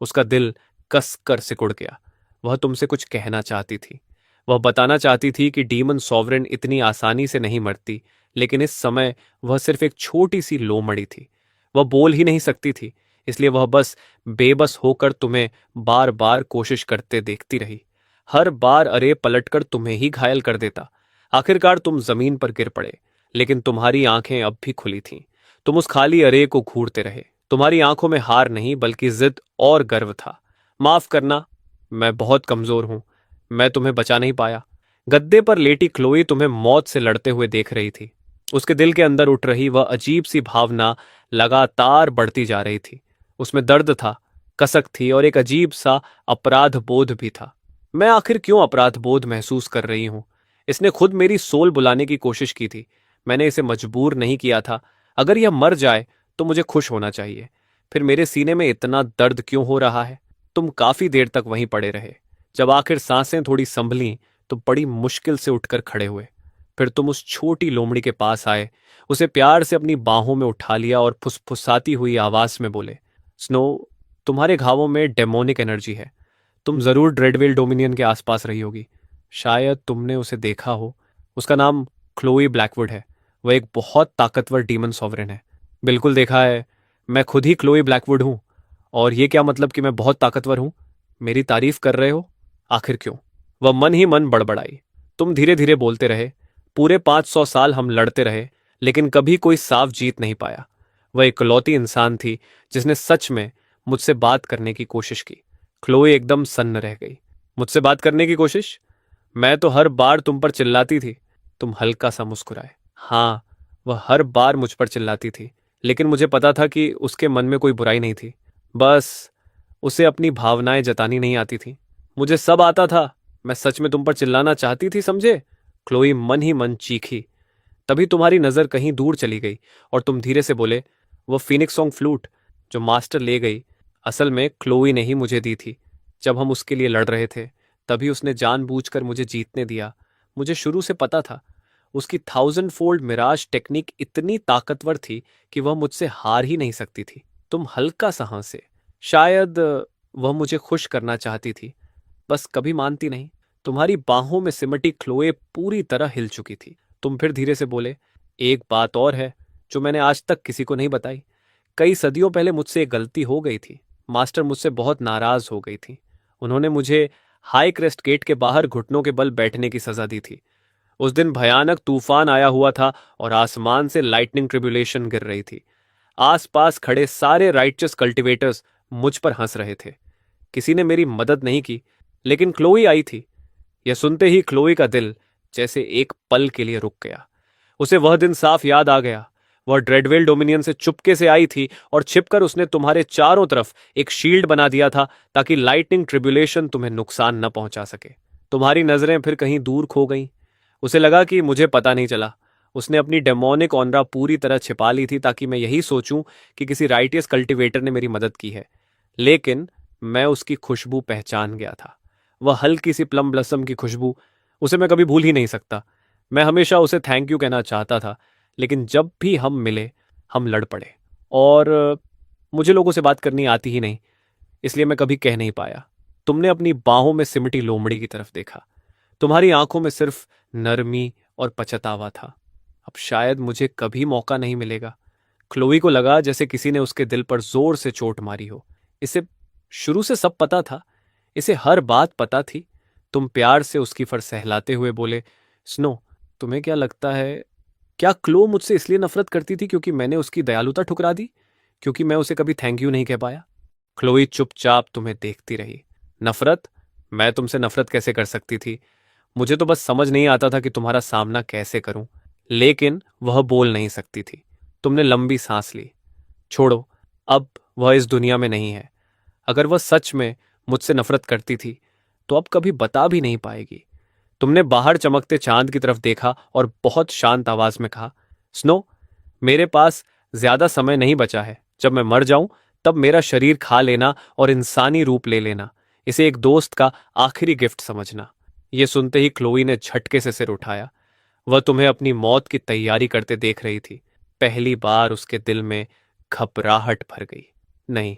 उसका दिल कस कर सिकुड़ गया। वह तुमसे कुछ कहना चाहती थी। वह बताना चाहती थी कि डीमन सॉवरेन इतनी आसानी से नहीं मरती, लेकिन इस समय वह सिर्फ एक छोटी सी लोमड़ी थी। वह बोल ही नहीं सकती थी, इसलिए वह बस बेबस होकर तुम्हें बार बार कोशिश करते देखती रही। हर बार अरे पलटकर तुम्हें ही घायल कर देता। आखिरकार तुम जमीन पर गिर पड़े, लेकिन तुम्हारी आंखें अब भी खुली थीं। तुम उस खाली अरे को घूरते रहे। तुम्हारी आंखों में हार नहीं, बल्कि जिद और गर्व था। माफ करना, मैं बहुत कमजोर हूं। मैं तुम्हें बचा नहीं पाया। गद्दे पर लेटी क्लोई तुम्हें मौत से लड़ते हुए देख रही थी। उसके दिल के अंदर उठ रही वह अजीब सी भावना लगातार बढ़ती जा रही थी। उसमें दर्द था, कसक थी और एक अजीब सा अपराध बोध भी था। मैं आखिर क्यों अपराध बोध महसूस कर रही हूं? इसने खुद मेरी सोल बुलाने की कोशिश की थी। मैंने इसे मजबूर नहीं किया था। अगर यह मर जाए तो मुझे खुश होना चाहिए। फिर मेरे सीने में इतना दर्द क्यों हो रहा है? तुम काफी देर तक वहीं पड़े रहे। जब आखिर सांसें थोड़ी संभली तो बड़ी मुश्किल से उठकर खड़े हुए। फिर तुम उस छोटी लोमड़ी के पास आए, उसे प्यार से अपनी बाहों में उठा लिया और फुसफुसाती हुई आवाज में बोले, स्नो, तुम्हारे घावों में डेमोनिक एनर्जी है। तुम जरूर ड्रेडवेल डोमिनियन के आसपास रही होगी। शायद तुमने उसे देखा हो। उसका नाम क्लोई ब्लैकवुड है। वह एक बहुत ताकतवर डीमन सॉवरेन है। बिल्कुल देखा है। मैं खुद ही क्लोई ब्लैकवुड हूँ। और ये क्या मतलब कि मैं बहुत ताकतवर हूँ? मेरी तारीफ कर रहे हो? आखिर क्यों? वह मन ही मन बड़बड़ाई। तुम धीरे धीरे बोलते रहे। पूरे 500 साल हम लड़ते रहे, लेकिन कभी कोई साफ जीत नहीं पाया। वह इकलौती इंसान थी जिसने सच में मुझसे बात करने की कोशिश की। क्लोई एकदम सन्न रह गई। मुझसे बात करने की कोशिश? मैं तो हर बार तुम पर चिल्लाती थी। तुम हल्का सा मुस्कुराए। हाँ, वह हर बार मुझ पर चिल्लाती थी, लेकिन मुझे पता था कि उसके मन में कोई बुराई नहीं थी। बस उसे अपनी भावनाएं जतानी नहीं आती थी। मुझे सब आता था। मैं सच में तुम पर चिल्लाना चाहती थी, समझे? क्लोई मन ही मन चीखी। तभी तुम्हारी नजर कहीं दूर चली गई और तुम धीरे से बोले, वह फीनिक्स सॉन्ग फ्लूट जो मास्टर ले गई, असल में क्लोई ने ही मुझे दी थी। जब हम उसके लिए लड़ रहे थे, तभी उसने जानबूझकर मुझे जीतने दिया। मुझे शुरू से पता था। उसकी 1000 फोल्ड मिराज टेक्निक इतनी ताकतवर थी कि वह मुझसे हार ही नहीं सकती थी। तुम हल्का सा हंसे। शायद वह मुझे खुश करना चाहती थी, बस कभी मानती नहीं। तुम्हारी बाहों में सिमटी क्लोए पूरी तरह हिल चुकी थी। तुम फिर धीरे से बोले, एक बात और है जो मैंने आज तक किसी को नहीं बताई। कई सदियों पहले मुझसे एक गलती हो गई थी। मास्टर मुझसे बहुत नाराज हो गई थी। उन्होंने मुझे हाई क्रेस्ट गेट के बाहर घुटनों के बल बैठने की सजा दी थी। उस दिन भयानक तूफान आया हुआ था और आसमान से लाइटनिंग ट्रिब्यूलेशन गिर रही थी। आसपास खड़े सारे राइचस कल्टिवेटर्स मुझ पर हंस रहे थे। किसी ने मेरी मदद नहीं की, लेकिन क्लोई आई थी। यह सुनते ही क्लोई का दिल जैसे एक पल के लिए रुक गया। उसे वह दिन साफ याद आ गया। वह ड्रेडवेल डोमिनियन से चुपके से आई थी और छिपकर उसने तुम्हारे चारों तरफ एक शील्ड बना दिया था ताकि लाइटनिंग ट्रिब्यूलेशन तुम्हें नुकसान न पहुंचा सके। तुम्हारी नजरें फिर कहीं दूर खो गईं। उसे लगा कि मुझे पता नहीं चला। उसने अपनी डेमोनिक ऑनरा पूरी तरह छिपा ली थी ताकि मैं यही सोचूं कि किसी राइटियस कल्टिवेटर ने मेरी मदद की है। लेकिन मैं उसकी खुशबू पहचान गया था। वह हल्की सी प्लम ब्लसम की खुशबू, उसे मैं कभी भूल ही नहीं सकता। मैं हमेशा उसे थैंक यू कहना चाहता था, लेकिन जब भी हम मिले, हम लड़ पड़े। और मुझे लोगों से बात करनी आती ही नहीं, इसलिए मैं कभी कह नहीं पाया। तुमने अपनी बाहों में सिमटी लोमड़ी की तरफ देखा। तुम्हारी आंखों में सिर्फ नरमी और पछतावा था। अब शायद मुझे कभी मौका नहीं मिलेगा। क्लोई को लगा जैसे किसी ने उसके दिल पर जोर से चोट मारी हो। इसे शुरू से सब पता था। इसे हर बात पता थी। तुम प्यार से उसकी फर सहलाते हुए बोले, स्नो, तुम्हें क्या लगता है, क्या क्लो मुझसे इसलिए नफरत करती थी क्योंकि मैंने उसकी दयालुता ठुकरा दी? क्योंकि मैं उसे कभी थैंक यू नहीं कह पाया? क्लोई चुपचाप तुम्हें देखती रही। नफरत? मैं तुमसे नफरत कैसे कर सकती थी? मुझे तो बस समझ नहीं आता था कि तुम्हारा सामना कैसे करूं। लेकिन वह बोल नहीं सकती थी। तुमने लंबी सांस ली। छोड़ो, अब वह इस दुनिया में नहीं है। अगर वह सच में मुझसे नफरत करती थी, तो अब कभी बता भी नहीं पाएगी। तुमने बाहर चमकते चांद की तरफ देखा और बहुत शांत आवाज में कहा, स्नो, मेरे पास ज्यादा समय नहीं बचा है। जब मैं मर जाऊं, तब मेरा शरीर खा लेना और इंसानी रूप ले लेना। इसे एक दोस्त का आखिरी गिफ्ट समझना। यह सुनते ही क्लोई ने झटके से सिर उठाया। वह तुम्हें अपनी मौत की तैयारी करते देख रही थी। पहली बार उसके दिल में घबराहट भर गई। नहीं,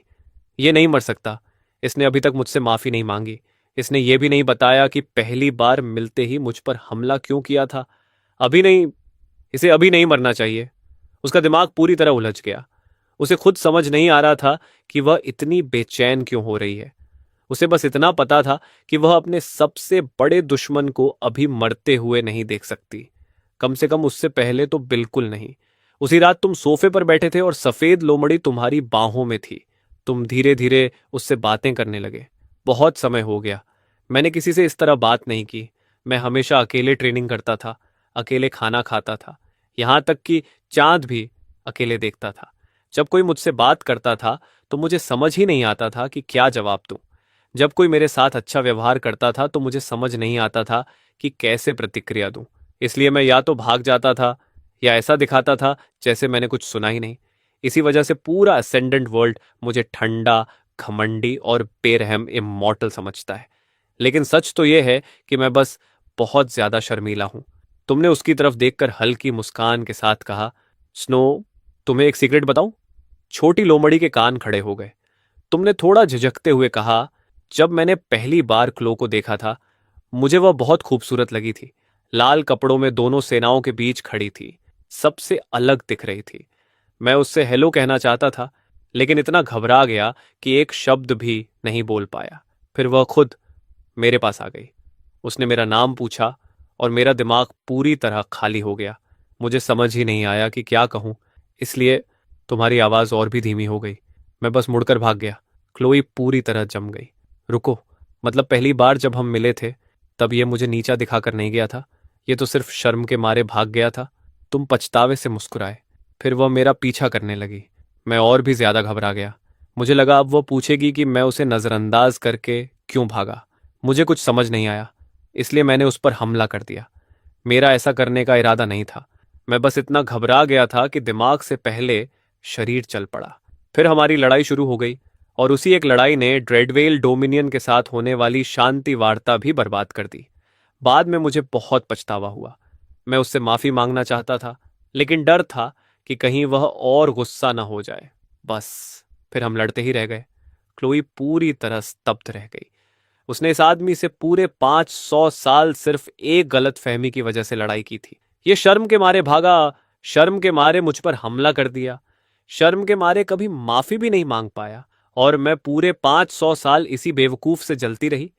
ये नहीं मर सकता। इसने अभी तक मुझसे माफी नहीं मांगी। इसने ये भी नहीं बताया कि पहली बार मिलते ही मुझ पर हमला क्यों किया था। अभी नहीं, इसे अभी नहीं मरना चाहिए। उसका दिमाग पूरी तरह उलझ गया। उसे खुद समझ नहीं आ रहा था कि वह इतनी बेचैन क्यों हो रही है। उसे बस इतना पता था कि वह अपने सबसे बड़े दुश्मन को अभी मरते हुए नहीं देख सकती। कम से कम उससे पहले तो बिल्कुल नहीं। उसी रात तुम सोफे पर बैठे थे और सफेद लोमड़ी तुम्हारी बाहों में थी। तुम धीरे धीरे उससे बातें करने लगे। बहुत समय हो गया, मैंने किसी से इस तरह बात नहीं की। मैं हमेशा अकेले ट्रेनिंग करता था, अकेले खाना खाता था, यहां तक कि चांद भी अकेले देखता था। जब कोई मुझसे बात करता था तो मुझे समझ ही नहीं आता था कि क्या जवाब दूं। जब कोई मेरे साथ अच्छा व्यवहार करता था तो मुझे समझ नहीं आता था कि कैसे प्रतिक्रिया दूं। इसलिए मैं या तो भाग जाता था या ऐसा दिखाता था जैसे मैंने कुछ सुना ही नहीं। इसी वजह से पूरा असेंडेंट वर्ल्ड मुझे ठंडा, घमंडी और बेरहम इमॉर्टल समझता है। लेकिन सच तो यह है कि मैं बस बहुत ज्यादा शर्मीला हूं। तुमने उसकी तरफ देखकर हल्की मुस्कान के साथ कहा, स्नो, तुम्हें एक सीक्रेट बताऊं? छोटी लोमड़ी के कान खड़े हो गए। तुमने थोड़ा झिझकते हुए कहा, जब मैंने पहली बार क्लो को देखा था, मुझे वह बहुत खूबसूरत लगी थी। लाल कपड़ों में दोनों सेनाओं के बीच खड़ी थी, सबसे अलग दिख रही थी। मैं उससे हेलो कहना चाहता था, लेकिन इतना घबरा गया कि एक शब्द भी नहीं बोल पाया। फिर वह खुद मेरे पास आ गई। उसने मेरा नाम पूछा और मेरा दिमाग पूरी तरह खाली हो गया। मुझे समझ ही नहीं आया कि क्या कहूं, इसलिए तुम्हारी आवाज़ और भी धीमी हो गई। मैं बस मुड़कर भाग गया। क्लोई पूरी तरह जम गई। रुको, मतलब पहली बार जब हम मिले थे तब ये मुझे नीचा दिखाकर नहीं गया था, ये तो सिर्फ शर्म के मारे भाग गया था। तुम पछतावे से मुस्कुराए। फिर वह मेरा पीछा करने लगी। मैं और भी ज्यादा घबरा गया। मुझे लगा अब वो पूछेगी कि मैं उसे नजरअंदाज करके क्यों भागा। मुझे कुछ समझ नहीं आया, इसलिए मैंने उस पर हमला कर दिया। मेरा ऐसा करने का इरादा नहीं था। मैं बस इतना घबरा गया था कि दिमाग से पहले शरीर चल पड़ा। फिर हमारी लड़ाई शुरू हो गई, और उसी एक लड़ाई ने ड्रेडवेल डोमिनियन के साथ होने वाली शांति वार्ता भी बर्बाद कर दी। बाद में मुझे बहुत पछतावा हुआ। मैं उससे माफी मांगना चाहता था, लेकिन डर था कि कहीं वह और गुस्सा न हो जाए। बस फिर हम लड़ते ही रह गए। क्लोई पूरी तरह स्तब्ध रह गई। उसने इस आदमी से पूरे 500 साल सिर्फ एक गलत फहमी की वजह से लड़ाई की थी। ये शर्म के मारे भागा, शर्म के मारे मुझ पर हमला कर दिया, शर्म के मारे कभी माफी भी नहीं मांग पाया, और मैं पूरे 500 साल इसी बेवकूफ से जलती रही।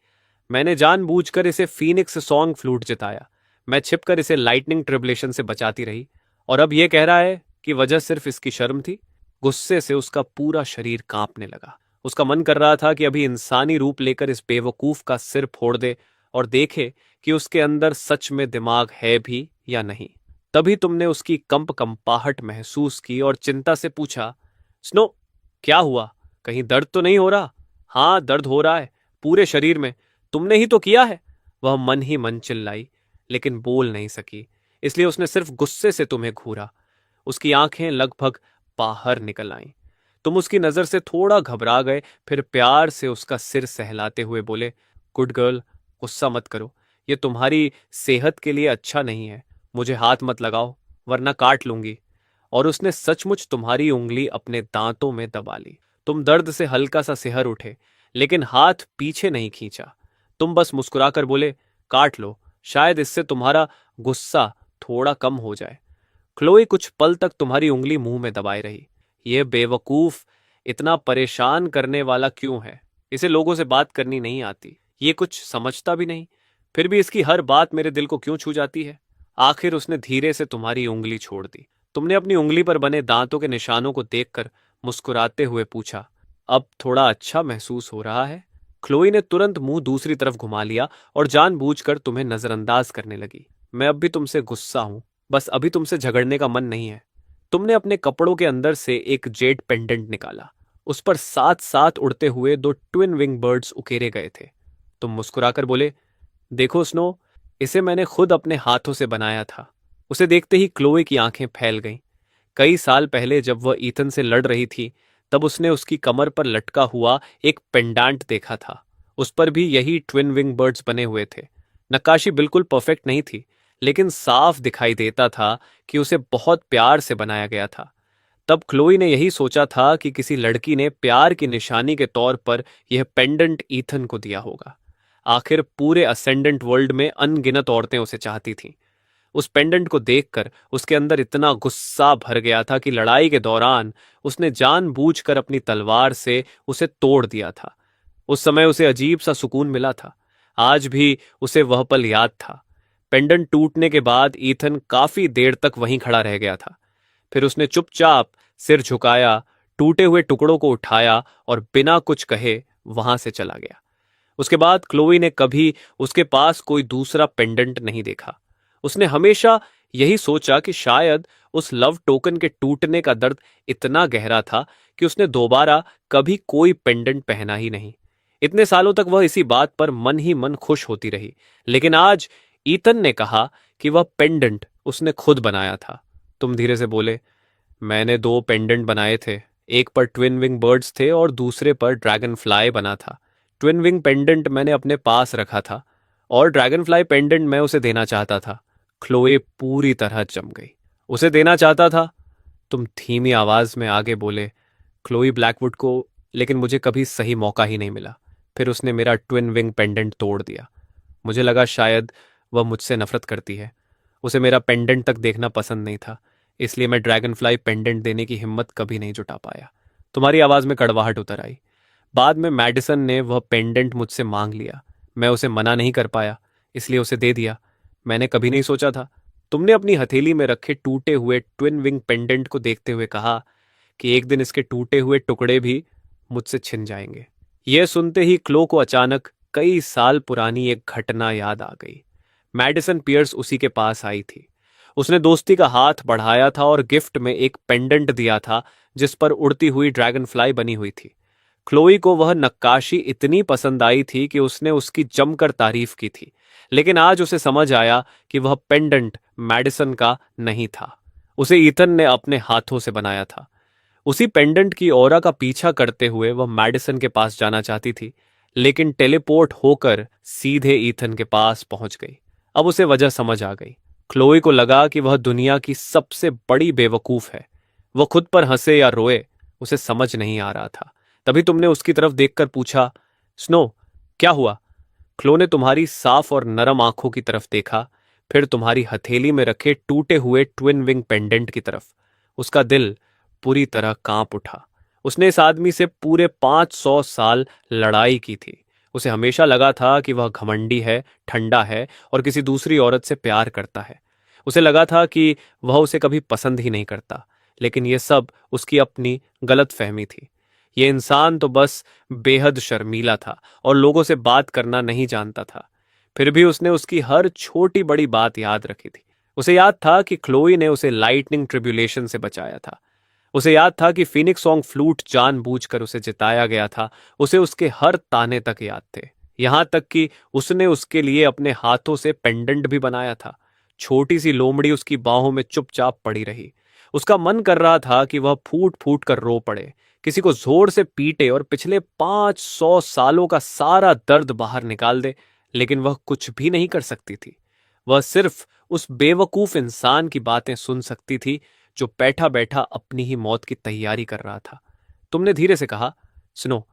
मैंने जानबूझकर इसे फीनिक्स सॉन्ग फ्लूट जिताया। मैं छिपकर इसे लाइटनिंग ट्रिबुलेशन से बचाती रही, और अब यह कह रहा है कि वजह सिर्फ इसकी शर्म थी। गुस्से से उसका पूरा शरीर कांपने लगा। उसका मन कर रहा था कि अभी इंसानी रूप लेकर इस बेवकूफ का सिर फोड़ दे और देखे कि उसके अंदर सच में दिमाग है भी या नहीं। तभी तुमने उसकी कंपाहट महसूस की और चिंता से पूछा, स्नो, क्या हुआ? कहीं दर्द तो नहीं हो रहा? हाँ, दर्द हो रहा है, पूरे शरीर में। तुमने ही तो किया है। वह मन ही मन चिल्लाई, लेकिन बोल नहीं सकी, इसलिए उसने सिर्फ गुस्से से तुम्हें घूरा। उसकी आंखें लगभग बाहर निकल आईं। तुम उसकी नजर से थोड़ा घबरा गए, फिर प्यार से उसका सिर सहलाते हुए बोले, गुड गर्ल, गुस्सा मत करो, ये तुम्हारी सेहत के लिए अच्छा नहीं है। मुझे हाथ मत लगाओ, वरना काट लूंगी। और उसने सचमुच तुम्हारी उंगली अपने दांतों में दबा ली। तुम दर्द से हल्का सा सिहर उठे, लेकिन हाथ पीछे नहीं खींचा। तुम बस मुस्कुराकर बोले, काट लो, शायद इससे तुम्हारा गुस्सा थोड़ा कम हो जाए। क्लोई कुछ पल तक तुम्हारी उंगली मुंह में दबाए रही। यह बेवकूफ इतना परेशान करने वाला क्यों है? इसे लोगों से बात करनी नहीं आती, ये कुछ समझता भी नहीं, फिर भी इसकी हर बात मेरे दिल को क्यों छू जाती है? आखिर उसने धीरे से तुम्हारी उंगली छोड़ दी। तुमने अपनी उंगली पर बने दांतों के निशानों को देखकर मुस्कुराते हुए पूछा, अब थोड़ा अच्छा महसूस हो रहा है? क्लोई ने तुरंत मुंह दूसरी तरफ घुमा लिया और जानबूझकर तुम्हें नजरअंदाज करने लगी। मैं अब भी तुमसे गुस्सा हूं, बस अभी तुमसे झगड़ने का मन नहीं है। तुमने अपने कपड़ों के अंदर से एक जेड पेंडेंट निकाला। उस पर साथ साथ उड़ते हुए दो ट्विन विंग बर्ड्स उकेरे गए थे। तुम मुस्कुराकर बोले, देखो स्नो, इसे मैंने खुद अपने हाथों से बनाया था। उसे देखते ही क्लोए की आंखें फैल गईं। कई साल पहले जब वह ईथन से लड़ रही थी, तब उसने उसकी कमर पर लटका हुआ एक पेंडांट देखा था। उस पर भी यही ट्विन विंग बर्ड्स बने हुए थे। नक्काशी बिल्कुल परफेक्ट नहीं थी, लेकिन साफ दिखाई देता था कि उसे बहुत प्यार से बनाया गया था। तब क्लोई ने यही सोचा था कि किसी लड़की ने प्यार की निशानी के तौर पर यह पेंडेंट ईथन को दिया होगा। आखिर पूरे असेंडेंट वर्ल्ड में अनगिनत औरतें उसे चाहती थीं। उस पेंडेंट को देखकर उसके अंदर इतना गुस्सा भर गया था कि लड़ाई के दौरान उसने जानबूझकर अपनी तलवार से उसे तोड़ दिया था। उस समय उसे अजीब सा सुकून मिला था। आज भी उसे वह पल याद था। पेंडेंट टूटने के बाद ईथन काफी देर तक वहीं खड़ा रह गया था। फिर उसने चुपचाप सिर झुकाया, टूटे हुए टुकड़ों को उठाया और बिना कुछ कहे वहां से चला गया। उसके बाद क्लोई ने कभी उसके पास कोई दूसरा पेंडेंट नहीं देखा। उसने हमेशा यही सोचा कि शायद उस लव टोकन के टूटने का दर्द इतना गहरा था कि उसने दोबारा कभी कोई पेंडेंट पहना ही नहीं। इतने सालों तक वह इसी बात पर मन ही मन खुश होती रही, लेकिन आज ईतन ने कहा कि वह पेंडेंट उसने खुद बनाया था। तुम धीरे से बोले, मैंने दो पेंडेंट बनाए थे, एक पर ट्विन विंग बर्ड्स थे और दूसरे पर ड्रैगन फ्लाई बना था। ट्विन विंग पेंडेंट मैंने अपने पास रखा था और ड्रैगन फ्लाई पेंडेंट मैं उसे देना चाहता था। क्लोए पूरी तरह जम गई। उसे देना चाहता था? तुम धीमी आवाज में आगे बोले, क्लोई ब्लैकवुड को लेकिन मुझे कभी सही मौका ही नहीं मिला। फिर उसने मेरा ट्विन विंग पेंडेंट तोड़ दिया। मुझे लगा शायद वह मुझसे नफरत करती है। उसे मेरा पेंडेंट तक देखना पसंद नहीं था, इसलिए मैं ड्रैगन फ्लाई पेंडेंट देने की हिम्मत कभी नहीं जुटा पाया। तुम्हारी आवाज में कड़वाहट उतर आई। बाद में मैडिसन ने वह पेंडेंट मुझसे मांग लिया। मैं उसे मना नहीं कर पाया, इसलिए उसे दे दिया। मैंने कभी नहीं सोचा था। तुमने अपनी हथेली में रखे टूटे हुए ट्विन विंग पेंडेंट को देखते हुए कहा कि एक दिन इसके टूटे हुए टुकड़े भी मुझसे छिन जाएंगे। यह सुनते ही क्लो को अचानक कई साल पुरानी एक घटना याद आ गई। मैडिसन पियर्स उसी के पास आई थी। उसने दोस्ती का हाथ बढ़ाया था और गिफ्ट में एक पेंडेंट दिया था जिस पर उड़ती हुई ड्रैगन फ्लाई बनी हुई थी। क्लोई को वह नक्काशी इतनी पसंद आई थी कि उसने उसकी जमकर तारीफ की थी, लेकिन आज उसे समझ आया कि वह पेंडेंट मैडिसन का नहीं था। उसे ईथन ने अपने हाथों से बनाया था। उसी पेंडेंट की ऑरा का पीछा करते हुए वह मैडिसन के पास जाना चाहती थी, लेकिन टेलीपोर्ट होकर सीधे ईथन के पास पहुंच गई। अब उसे वजह समझ आ गई। क्लोई को लगा कि वह दुनिया की सबसे बड़ी बेवकूफ है। वह खुद पर हंसे या रोए, उसे समझ नहीं आ रहा था। तभी तुमने उसकी तरफ देखकर पूछा, स्नो, क्या हुआ? क्लो ने तुम्हारी साफ और नरम आंखों की तरफ देखा, फिर तुम्हारी हथेली में रखे टूटे हुए ट्विन विंग पेंडेंट की तरफ। उसका दिल पूरी तरह कांप उठा। उसने इस आदमी से पूरे 500 साल लड़ाई की थी। उसे हमेशा लगा था कि वह घमंडी है, ठंडा है और किसी दूसरी औरत से प्यार करता है। उसे लगा था कि वह उसे कभी पसंद ही नहीं करता, लेकिन यह सब उसकी अपनी गलत फहमी थी। यह इंसान तो बस बेहद शर्मीला था और लोगों से बात करना नहीं जानता था। फिर भी उसने उसकी हर छोटी बड़ी बात याद रखी थी। उसे याद था कि क्लोई ने उसे लाइटनिंग ट्रिब्यूलेशन से बचाया था। उसे याद था कि फीनिक्स सॉन्ग फ्लूट जानबूझकर उसे जिताया गया था। उसे उसके हर ताने तक याद थे, यहां तक कि उसने उसके लिए अपने हाथों से पेंडेंट भी बनाया था। छोटी सी लोमड़ी उसकी बाहों में चुपचाप पड़ी रही। उसका मन कर रहा था कि वह फूट फूट कर रो पड़े, किसी को जोर से पीटे और पिछले 500 सालों का सारा दर्द बाहर निकाल दे, लेकिन वह कुछ भी नहीं कर सकती थी। वह सिर्फ उस बेवकूफ इंसान की बातें सुन सकती थी जो बैठा बैठा अपनी ही मौत की तैयारी कर रहा था। तुमने धीरे से कहा, सुनो,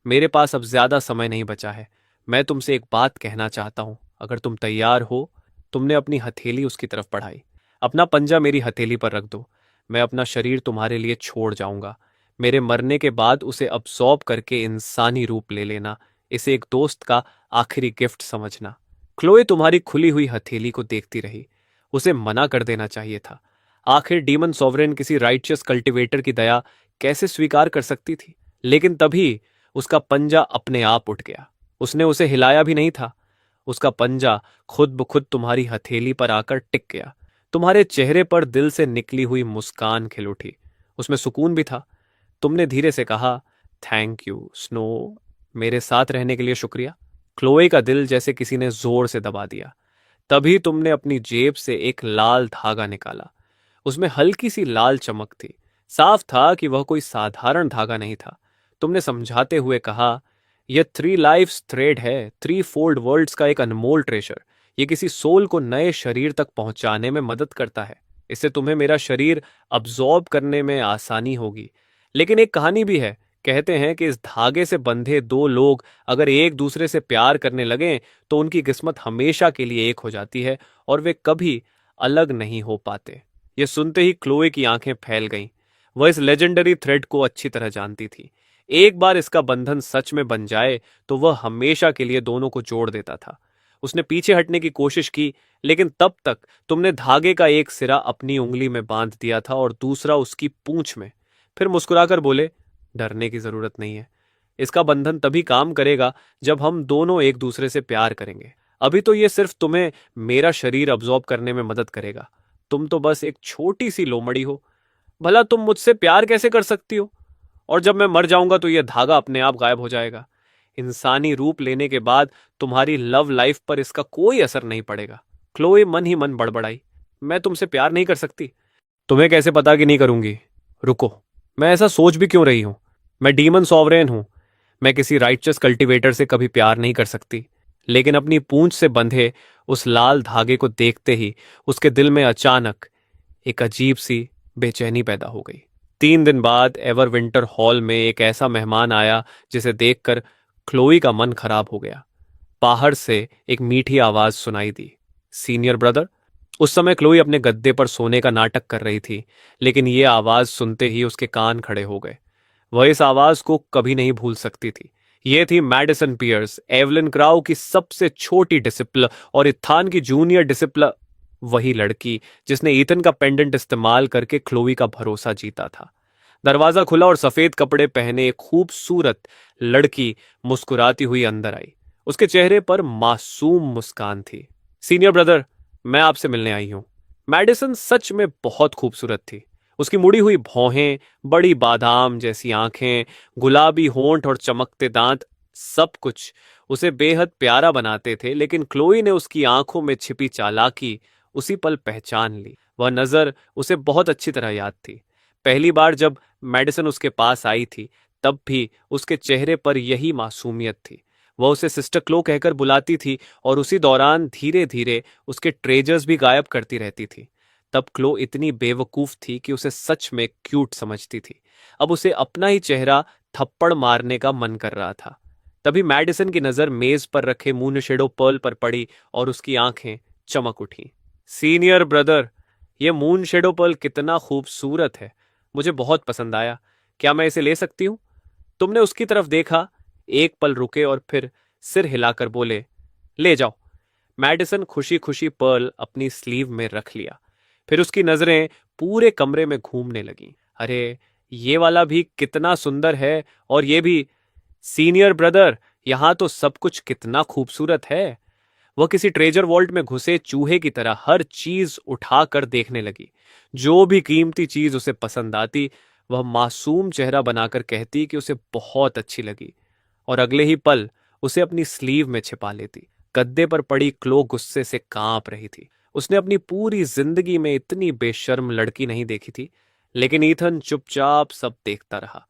मेरे पास अब ज्यादा समय नहीं बचा है। मैं तुमसे एक बात कहना चाहता हूं, अगर तुम तैयार हो। तुमने अपनी हथेली उसकी तरफ बढ़ाई। अपना पंजा मेरी हथेली पर रख दो। मैं अपना शरीर तुम्हारे लिए छोड़ जाऊंगा। मेरे मरने के बाद उसे अब्सॉर्ब करके इंसानी रूप ले लेना। इसे एक दोस्त का आखिरी गिफ्ट समझना। क्लोए तुम्हारी खुली हुई हथेली को देखती रही। उसे मना कर देना चाहिए था। आखिर डीमन सॉवरेन किसी राइचियस कल्टीवेटर की दया कैसे स्वीकार कर सकती थी? लेकिन तभी उसका पंजा अपने आप उठ गया। उसने उसे हिलाया भी नहीं था। उसका पंजा खुद ब खुद तुम्हारी हथेली पर आकर टिक गया। तुम्हारे चेहरे पर दिल से निकली हुई मुस्कान खिल उठी। उसमें सुकून भी था। तुमने धीरे से कहा, थैंक यू स्नो, मेरे साथ रहने के लिए शुक्रिया। क्लोए का दिल जैसे किसी ने जोर से दबा दिया। तभी तुमने अपनी जेब से एक लाल धागा निकाला। उसमें हल्की सी लाल चमक थी। साफ था कि वह कोई साधारण धागा नहीं था। तुमने समझाते हुए कहा, यह 3 लाइफ्स थ्रेड है, 3 फोल्ड वर्ल्ड्स का एक अनमोल ट्रेशर। यह किसी सोल को नए शरीर तक पहुंचाने में मदद करता है। इससे तुम्हें मेरा शरीर अब्सॉर्ब करने में आसानी होगी। लेकिन एक कहानी भी है। कहते हैं कि इस धागे से बंधे 2 लोग अगर एक दूसरे से प्यार करने लगें तो उनकी किस्मत हमेशा के लिए एक हो जाती है और वे कभी अलग नहीं हो पाते। यह सुनते ही क्लोए की आंखें फैल गईं। वह इस लेजेंडरी थ्रेड को अच्छी तरह जानती थी। एक बार इसका बंधन सच में बन जाए तो वह हमेशा के लिए दोनों को जोड़ देता था। उसने पीछे हटने की कोशिश की, लेकिन तब तक तुमने धागे का एक सिरा अपनी उंगली में बांध दिया था और दूसरा उसकी पूंछ में। फिर मुस्कुराकर बोले, डरने की जरूरत नहीं है। इसका बंधन तभी काम करेगा जब हम दोनों एक दूसरे से प्यार करेंगे। अभी तो यह सिर्फ तुम्हें मेरा शरीर अब्सॉर्ब करने में मदद करेगा। तुम तो बस एक छोटी सी लोमड़ी हो। भला तुम मुझसे प्यार कैसे कर सकती हो? और जब मैं मर जाऊंगा तो यह धागा अपने आप गायब हो जाएगा। इंसानी रूप लेने के बाद तुम्हारी लव लाइफ पर इसका कोई असर नहीं पड़ेगा। क्लोए मन ही मन बड़बड़ाई, मैं तुमसे प्यार नहीं कर सकती। तुम्हें कैसे पता कि नहीं करूंगी? रुको, मैं ऐसा सोच भी क्यों रही हूं? मैं डीमन सॉवरेन हूं। मैं किसी राइचस कल्टीवेटर से कभी प्यार नहीं कर सकती। लेकिन अपनी पूंछ से बंधे उस लाल धागे को देखते ही उसके दिल में अचानक एक अजीब सी बेचैनी पैदा हो गई। 3 दिन बाद एवरविंटर हॉल में एक ऐसा मेहमान आया जिसे देखकर क्लोई का मन खराब हो गया। बाहर से एक मीठी आवाज सुनाई दी, सीनियर ब्रदर। उस समय क्लोई अपने गद्दे पर सोने का नाटक कर रही थी, लेकिन ये आवाज सुनते ही उसके कान खड़े हो गए। वह इस आवाज को कभी नहीं भूल सकती थी। ये थी मैडिसन पियर्स, एवलिन क्राउ की सबसे छोटी डिसिप्ल और इत्थान की जूनियर डिसिप्ल, वही लड़की जिसने ईथन का पेंडेंट इस्तेमाल करके क्लोई का भरोसा जीता था। दरवाजा खुला और सफेद कपड़े पहने एक खूबसूरत लड़की मुस्कुराती हुई अंदर आई। उसके चेहरे पर मासूम मुस्कान थी। सीनियर ब्रदर, मैं आपसे मिलने आई हूं। मैडिसन सच में बहुत खूबसूरत थी। उसकी मुड़ी हुई भौहें, बड़ी बादाम जैसी आंखें, गुलाबी होंठ और चमकते दांत, सब कुछ उसे बेहद प्यारा बनाते थे। लेकिन क्लोई ने उसकी आंखों में छिपी चालाकी उसी पल पहचान ली। वह नजर उसे बहुत अच्छी तरह याद थी। पहली बार जब मैडिसन उसके पास आई थी, तब भी उसके चेहरे पर यही मासूमियत थी। वह उसे सिस्टर क्लो कहकर बुलाती थी और उसी दौरान धीरे धीरे उसके ट्रेजर्स भी गायब करती रहती थी। तब क्लो इतनी बेवकूफ थी कि उसे सच में क्यूट समझती थी। अब उसे अपना ही चेहरा थप्पड़ मारने का मन कर रहा था। तभी मैडिसन की नजर मेज पर रखे मून शेडो पर्ल पर पड़ी और उसकी आंखें चमक उठी। सीनियर ब्रदर, ये मून शेडो पर्ल कितना खूबसूरत है, मुझे बहुत पसंद आया। क्या मैं इसे ले सकती हूँ? तुमने उसकी तरफ देखा, एक पल रुके और फिर सिर हिलाकर बोले, ले जाओ। मैडिसन खुशी खुशी पर्ल अपनी स्लीव में रख लिया। फिर उसकी नजरें पूरे कमरे में घूमने लगीं। अरे, ये वाला भी कितना सुंदर है, और ये भी। सीनियर ब्रदर, यहां तो सब कुछ कितना खूबसूरत है। वह किसी ट्रेजर वॉल्ट में घुसे चूहे की तरह हर चीज उठाकर देखने लगी। जो भी कीमती चीज उसे पसंद आती, वह मासूम चेहरा बनाकर कहती कि उसे बहुत अच्छी लगी, और अगले ही पल उसे अपनी स्लीव में छिपा लेती। गद्दे पर पड़ी क्लो गुस्से से कांप रही थी। उसने अपनी पूरी जिंदगी में इतनी बेशर्म लड़की नहीं देखी थी। लेकिन ईथन चुपचाप सब देखता रहा।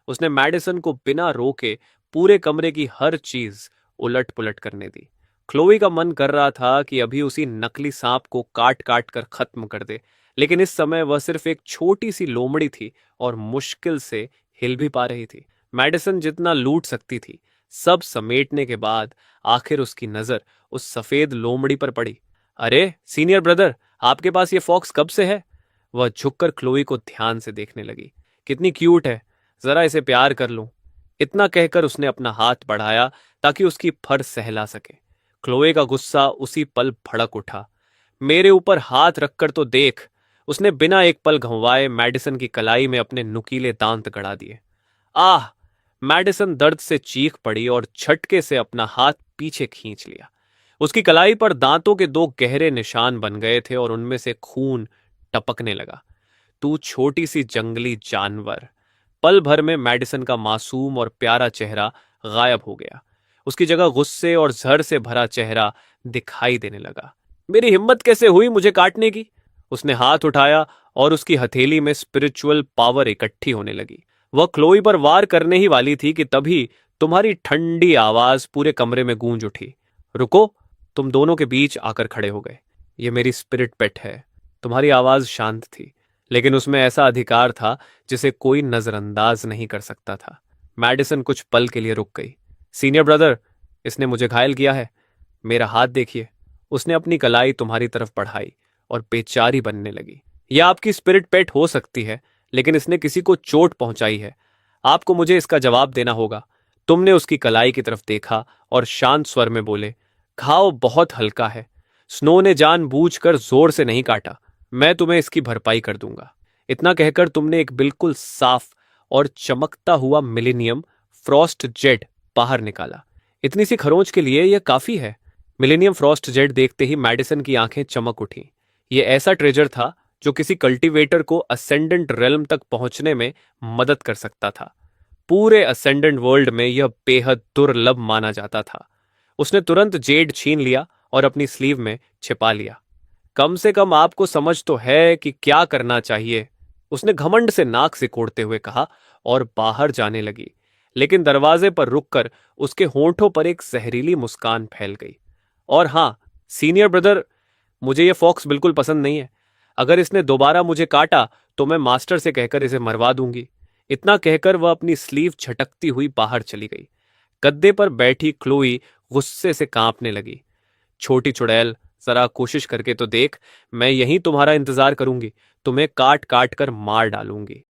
उसने मैडिसन को बिना रोके पूरे कमरे की हर चीज उलट पुलट करने दी। क्लोई का मन कर रहा था कि अभी उसी नकली सांप को काट काट कर खत्म कर दे, लेकिन इस समय वह सिर्फ एक छोटी सी लोमड़ी थी और मुश्किल से हिल भी पा रही थी। मैडिसन जितना लूट सकती थी, सब समेटने के बाद आखिर उसकी नजर उस सफेद लोमड़ी पर पड़ी। अरे सीनियर ब्रदर, आपके पास ये फॉक्स कब से है? वह झुककर क्लोई को ध्यान से देखने लगी। कितनी क्यूट है, जरा इसे प्यार कर लूं। इतना कहकर उसने अपना हाथ बढ़ाया ताकि उसकी फर सहला सके। क्लोए का गुस्सा उसी पल भड़क उठा। मेरे ऊपर हाथ रखकर तो देख। उसने बिना एक पल घुमाए मैडिसन की कलाई में अपने नुकीले दांत गड़ा दिए। आह! मैडिसन दर्द से चीख पड़ी और झटके से अपना हाथ पीछे खींच लिया। उसकी कलाई पर दांतों के 2 गहरे निशान बन गए थे और उनमें से खून टपकने लगा। तू छोटी सी जंगली जानवर! पल भर में मैडिसन का मासूम और प्यारा चेहरा गायब हो गया। उसकी जगह गुस्से और जहर से भरा चेहरा दिखाई देने लगा। मेरी हिम्मत कैसे हुई मुझे काटने की? उसने हाथ उठाया और उसकी हथेली में स्पिरिचुअल पावर इकट्ठी होने लगी। वह क्लोई पर वार करने ही वाली थी कि तभी तुम्हारी ठंडी आवाज पूरे कमरे में गूंज उठी। रुको! तुम दोनों के बीच आकर खड़े हो गए। ये मेरी स्पिरिट पेट है। तुम्हारी आवाज शांत थी, लेकिन उसमें ऐसा अधिकार था जिसे कोई नजरअंदाज नहीं कर सकता था। मैडिसन कुछ पल के लिए रुक गई। सीनियर ब्रदर, इसने मुझे घायल किया है। मेरा हाथ देखिए। उसने अपनी कलाई तुम्हारी तरफ बढ़ाई और बेचारी बनने लगी। यह आपकी स्पिरिट पेट हो सकती है, लेकिन इसने किसी को चोट पहुंचाई है। आपको मुझे इसका जवाब देना होगा। तुमने उसकी कलाई की तरफ देखा और शांत स्वर में बोले, घाव बहुत हल्का है। स्नो ने जानबूझकर जोर से नहीं काटा। मैं तुम्हें इसकी भरपाई कर दूंगा। इतना कहकर तुमने एक बिल्कुल साफ और चमकता हुआ मिलेनियम फ्रॉस्ट जेट बाहर निकाला। इतनी सी खरोंच के लिए यह काफी है। मिलेनियम फ्रॉस्ट जेट देखते ही मैडिसन की आंखें चमक उठीं। यह ऐसा ट्रेजर था जो किसी कल्टीवेटर को असेंडेंट रेल्म तक पहुंचने में मदद कर सकता था। पूरे असेंडेंट वर्ल्ड में यह बेहद दुर्लभ माना जाता था। उसने तुरंत जेड छीन लिया और अपनी स्लीव में छिपा लिया। कम से कम आपको समझ तो है कि क्या करना चाहिए, उसने घमंड से नाक सिकोड़ते हुए कहा और बाहर जाने लगी। लेकिन दरवाजे पर रुककर उसके होंठों पर एक जहरीली मुस्कान फैल गई। और हां, सीनियर ब्रदर, मुझे यह फॉक्स बिल्कुल पसंद नहीं है। अगर इसने दोबारा मुझे काटा तो मैं मास्टर से कहकर इसे मरवा दूंगी। इतना कहकर वह अपनी स्लीव झटकती हुई बाहर चली गई। गद्दे पर बैठी क्लोई गुस्से से कांपने लगी। छोटी चुड़ैल, जरा कोशिश करके तो देख, मैं यहीं तुम्हारा इंतजार करूंगी, तुम्हें काट काट कर मार डालूंगी।